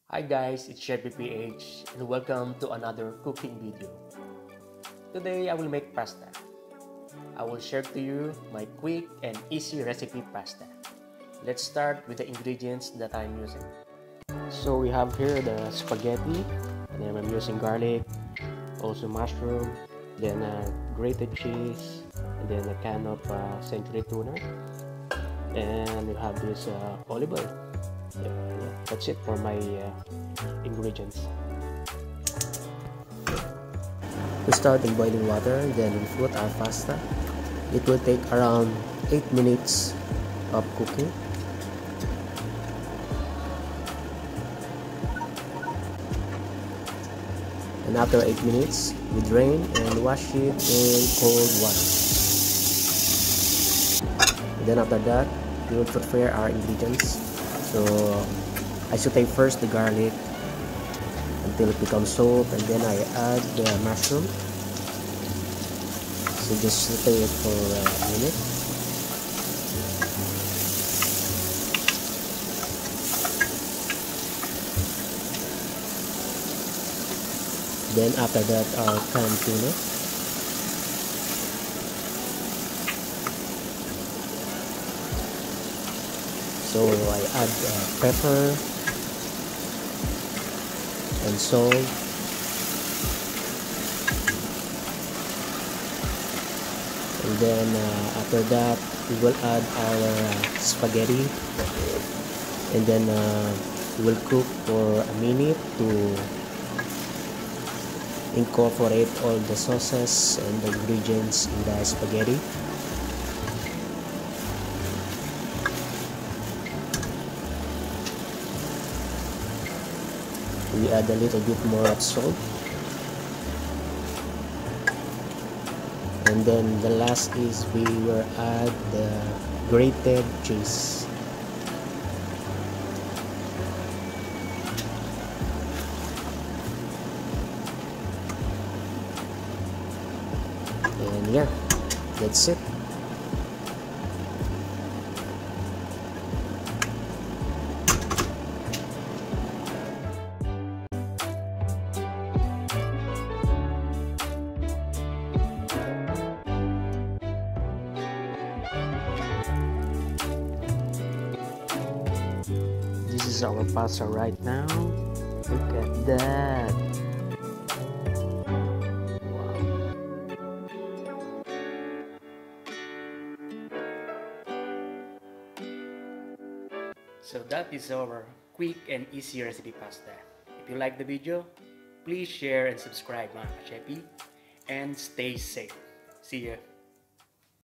Hi guys, it's Cheffy PH and welcome to another cooking video. Today I will make pasta. I will share to you my quick and easy recipe pasta. Let's start with the ingredients that I'm using. So we have here the spaghetti, and then I'm using garlic, also mushroom, then grated cheese, and then a can of century tuna, and we have this olive oil. Yeah, that's it for my ingredients. We start in boiling water, then we put our pasta. It will take around 8 minutes of cooking. And after 8 minutes, we drain and wash it in cold water. And then after that, we will prepare our ingredients. So I saute first the garlic until it becomes soft, and then I add the mushroom. So just saute it for a minute. Then after that, our canned tuna. So I add pepper and salt, and then after that we will add our spaghetti, and then we will cook for a minute to incorporate all the sauces and the ingredients in the spaghetti. We add a little bit more of salt, and then the last is we will add the grated cheese. And yeah, that's it. This is our pasta right now. Look at that. Wow. So that is our quick and easy recipe pasta. If you like the video, please share and subscribe mga ka-Cheffy, and stay safe. See ya.